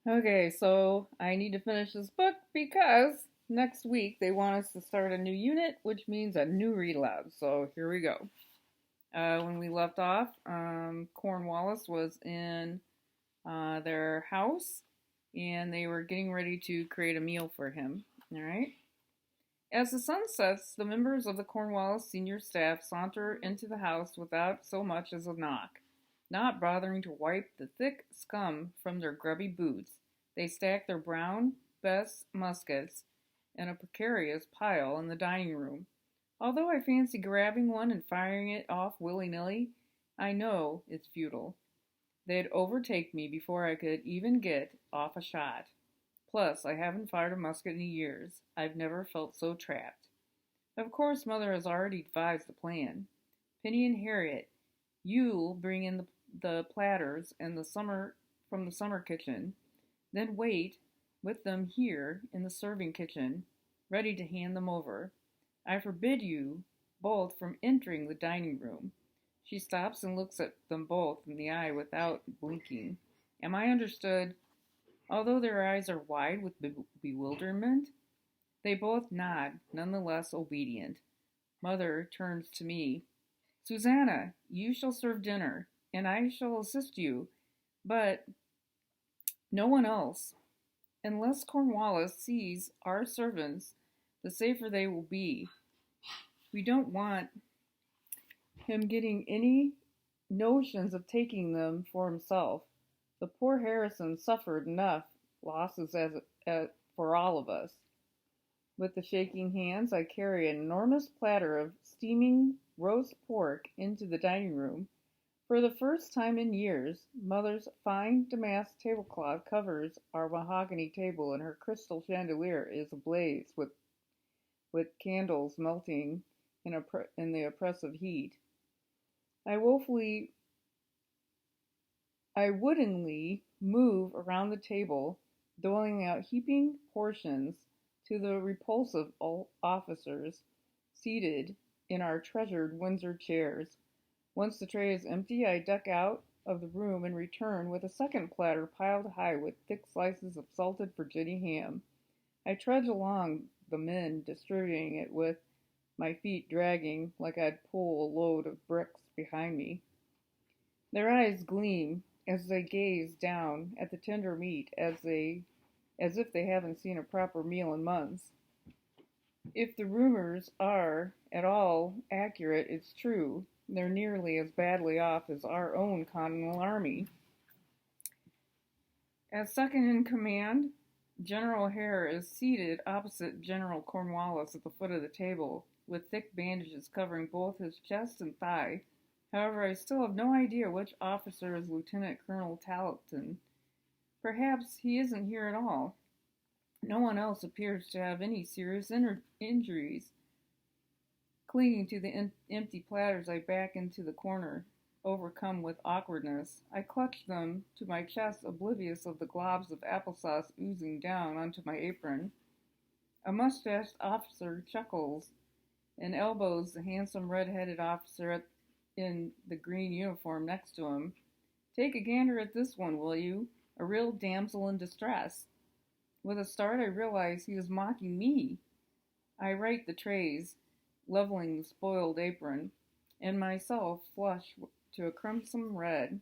Okay, so I need to finish this book because next week they want us to start a new unit, which means a new read aloud. So here we go. When we left off, Cornwallis was in their house and they were getting ready to create a meal for him. All right. As the sun sets, the members of the Cornwallis senior staff saunter into the house without so much as a knock, not bothering to wipe the thick scum from their grubby boots. They stack their brown Bess muskets in a precarious pile in the dining room. Although I fancy grabbing one and firing it off willy-nilly, I know it's futile. They'd overtake me before I could even get off a shot. Plus, I haven't fired a musket in years. I've never felt so trapped. Of course, Mother has already devised the plan. Penny and Harriet, you'll bring in the platters and the summer from the summer kitchen, then wait with them here in the serving kitchen, ready to hand them over. I forbid you both from entering the dining room. She stops and looks at them both in the eye without blinking. Am I understood? Although their eyes are wide with bewilderment, they both nod, none the less obedient. Mother turns to me. Susanna, you shall serve dinner, and I shall assist you, but no one else. Unless Cornwallis sees our servants, the safer they will be. We don't want him getting any notions of taking them for himself. The poor Harrison suffered enough losses for all of us. With the shaking hands, I carry an enormous platter of steaming roast pork into the dining room. For the first time in years, Mother's fine damask tablecloth covers our mahogany table, and her crystal chandelier is ablaze with candles melting in the oppressive heat. I woefully I woodenly move around the table, doling out heaping portions to the repulsive officers seated in our treasured Windsor chairs. Once the tray is empty, I duck out of the room and return with a second platter piled high with thick slices of salted Virginia ham. I trudge along the men, distributing it with my feet dragging like I'd pull a load of bricks behind me. Their eyes gleam as they gaze down at the tender meat as if they haven't seen a proper meal in months. If the rumors are at all accurate, it's true. They're nearly as badly off as our own Continental Army. As second in command, General Hare is seated opposite General Cornwallis at the foot of the table, with thick bandages covering both his chest and thigh. However, I still have no idea which officer is Lieutenant Colonel Talton. Perhaps he isn't here at all. No one else appears to have any serious injuries. Clinging to the empty platters, I back into the corner, overcome with awkwardness. I clutch them to my chest, oblivious of the globs of applesauce oozing down onto my apron. A mustached officer chuckles and elbows the handsome red-headed officer in the green uniform next to him. Take a gander at this one, will you? A real damsel in distress. With a start, I realize he is mocking me. I right the trays, leveling the spoiled apron, and myself flush to a crimson red.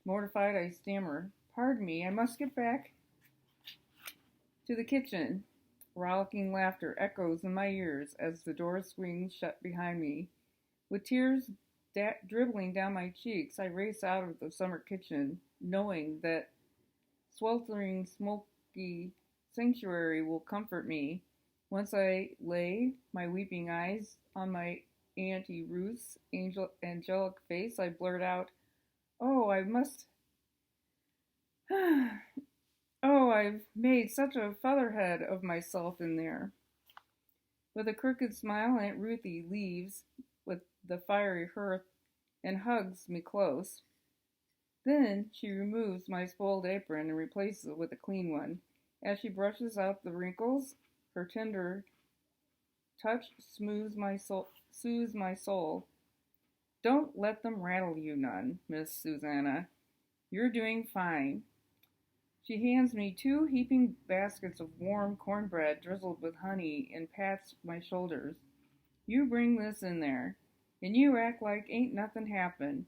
Mortified, I stammer, "Pardon me, I must get back to the kitchen." Rollicking laughter echoes in my ears as the door swings shut behind me. With tears dribbling down my cheeks, I race out of the summer kitchen, knowing that sweltering, smoky sanctuary will comfort me. Once I lay my weeping eyes on my Auntie Ruth's angelic face, I blurt out, "Oh, I must. Oh, I've made such a featherhead of myself in there." With a crooked smile, Aunt Ruthie leaves with the fiery hearth and hugs me close. Then she removes my spoiled apron and replaces it with a clean one. As she brushes out the wrinkles, her tender touch soothes my soul. "Don't let them rattle you none, Miss Susanna. You're doing fine." She hands me 2 heaping baskets of warm cornbread drizzled with honey and pats my shoulders. You bring this in there, and you act like ain't nothing happened.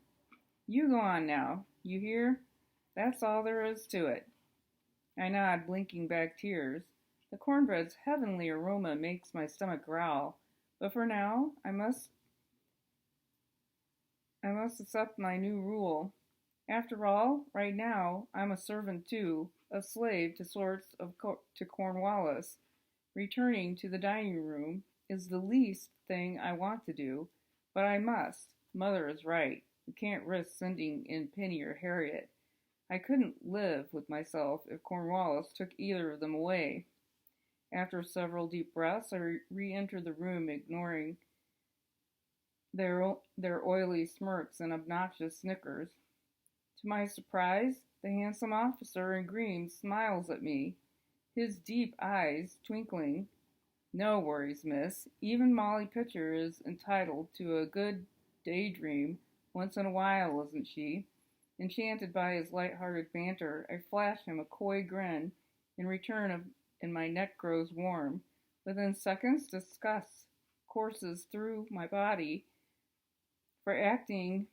You go on now, you hear? That's all there is to it. I nod, blinking back tears. The cornbread's heavenly aroma makes my stomach growl, but for now I must accept my new rule. After all, right now, I'm a servant too, a slave to sorts to Cornwallis. Returning to the dining room is the least thing I want to do, but I must. Mother is right. We can't risk sending in Penny or Harriet. I couldn't live with myself if Cornwallis took either of them away. After several deep breaths, I re-enter the room, ignoring their oily smirks and obnoxious snickers. To my surprise, the handsome officer in green smiles at me, his deep eyes twinkling. No worries, miss. Even Molly Pitcher is entitled to a good daydream once in a while, isn't she? Enchanted by his light-hearted banter, I flash him a coy grin in return and my neck grows warm. Within seconds, disgust courses through my body for acting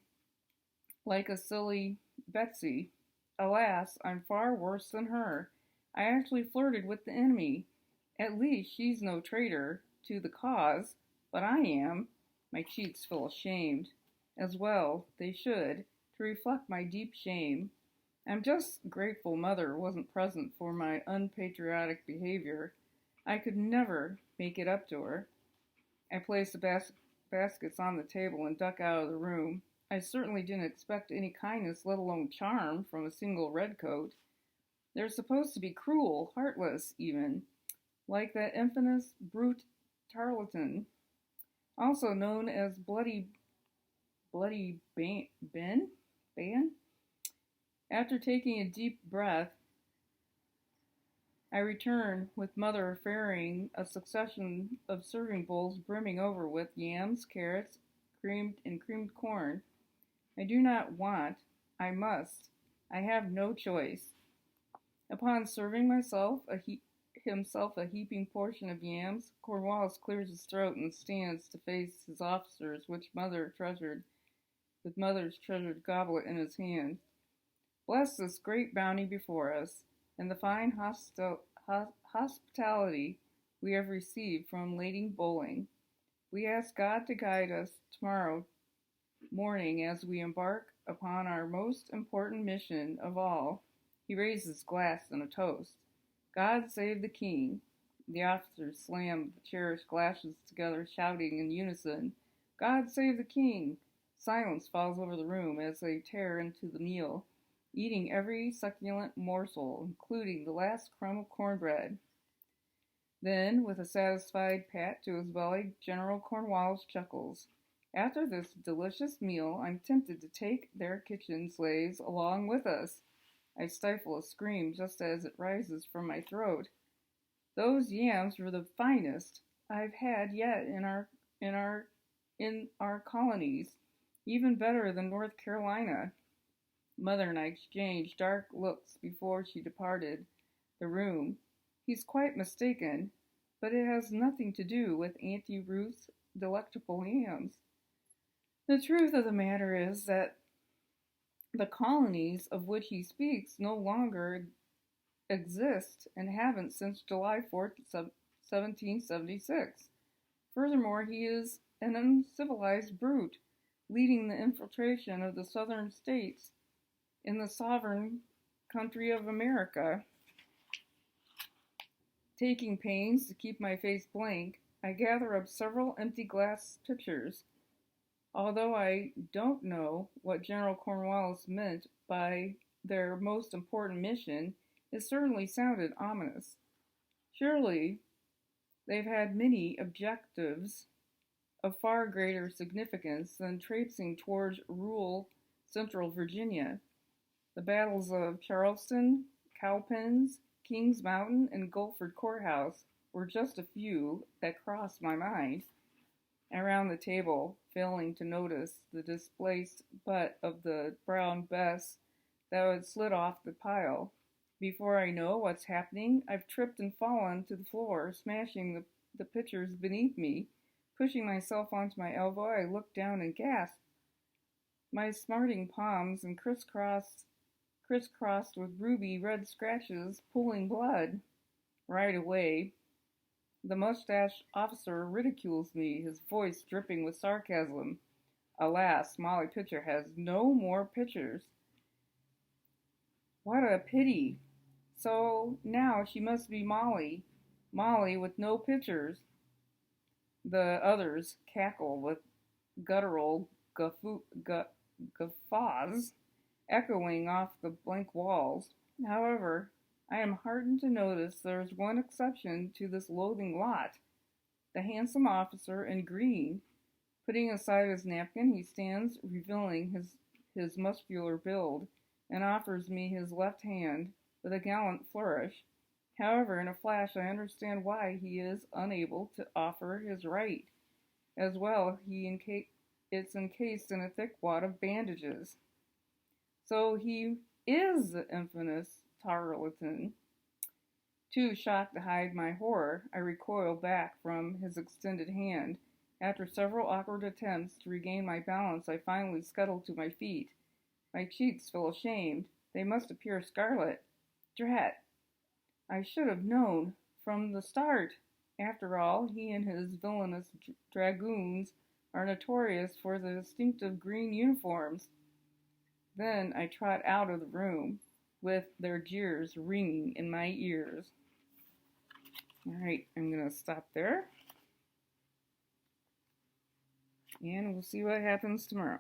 like a silly Betsy. Alas, I'm far worse than her. I actually flirted with the enemy. At least she's no traitor to the cause, but I am. My cheeks feel ashamed. As well, they should, to reflect my deep shame. I'm just grateful Mother wasn't present for my unpatriotic behavior. I could never make it up to her. I place the baskets on the table and duck out of the room. I certainly didn't expect any kindness, let alone charm, from a single redcoat. They're supposed to be cruel, heartless, even, like that infamous brute Tarleton, also known as Bloody Ben? After taking a deep breath, I return, with Mother ferrying a succession of serving bowls brimming over with yams, carrots, creamed corn. I do not want, I must. I have no choice. Upon serving himself a heaping portion of yams, Cornwallis clears his throat and stands to face his officers, with Mother's treasured goblet in his hand. Bless this great bounty before us, and the fine hospitality we have received from Lady Bowling. We ask God to guide us tomorrow morning as we embark upon our most important mission of all. He raised his glass in a toast. God save the King. The officers slammed the cherished glasses together, shouting in unison, God save the King. Silence falls over the room as they tear into the meal, eating every succulent morsel, including the last crumb of cornbread. Then, with a satisfied pat to his belly, General Cornwallis chuckles. After this delicious meal, I'm tempted to take their kitchen slaves along with us. I stifle a scream just as it rises from my throat. Those yams were the finest I've had yet in our colonies, even better than North Carolina. Mother and I exchanged dark looks before she departed the room. He's quite mistaken, but it has nothing to do with Auntie Ruth's delectable yams. The truth of the matter is that the colonies of which he speaks no longer exist and haven't since July 4th, 1776. Furthermore, he is an uncivilized brute, leading the infiltration of the southern states in the sovereign country of America. Taking pains to keep my face blank, I gather up several empty glass pitchers. Although I don't know what General Cornwallis meant by their most important mission, it certainly sounded ominous. Surely they've had many objectives of far greater significance than traipsing towards rural central Virginia. The battles of Charleston, Cowpens, Kings Mountain, and Guilford Courthouse were just a few that crossed my mind. Around the table, failing to notice the displaced butt of the brown Bess that had slid off the pile. Before I know what's happening, I've tripped and fallen to the floor, smashing the pictures beneath me. Pushing myself onto my elbow, I look down and gasp. My smarting palms and crisscrossed with ruby red scratches, pooling blood. Right away, the mustached officer ridicules me, his voice dripping with sarcasm. Alas, Molly Pitcher has no more pictures. What a pity. So now she must be Molly. Molly with no pictures. The others cackle with guttural guffaws echoing off the blank walls. However, I am heartened to notice there is one exception to this loathing lot. The handsome officer in green. Putting aside his napkin, he stands, revealing his muscular build, and offers me his left hand with a gallant flourish. However, in a flash, I understand why he is unable to offer his right. As well, it's encased in a thick wad of bandages. So he is the infamous Tarleton. Too shocked to hide my horror, I recoil back from his extended hand. After several awkward attempts to regain my balance, I finally scuttle to my feet. My cheeks feel ashamed. They must appear scarlet. Drat! I should have known from the start. After all, he and his villainous dragoons are notorious for the distinctive green uniforms. Then I trot out of the room, with their jeers ringing in my ears. Alright, I'm going to stop there. And we'll see what happens tomorrow.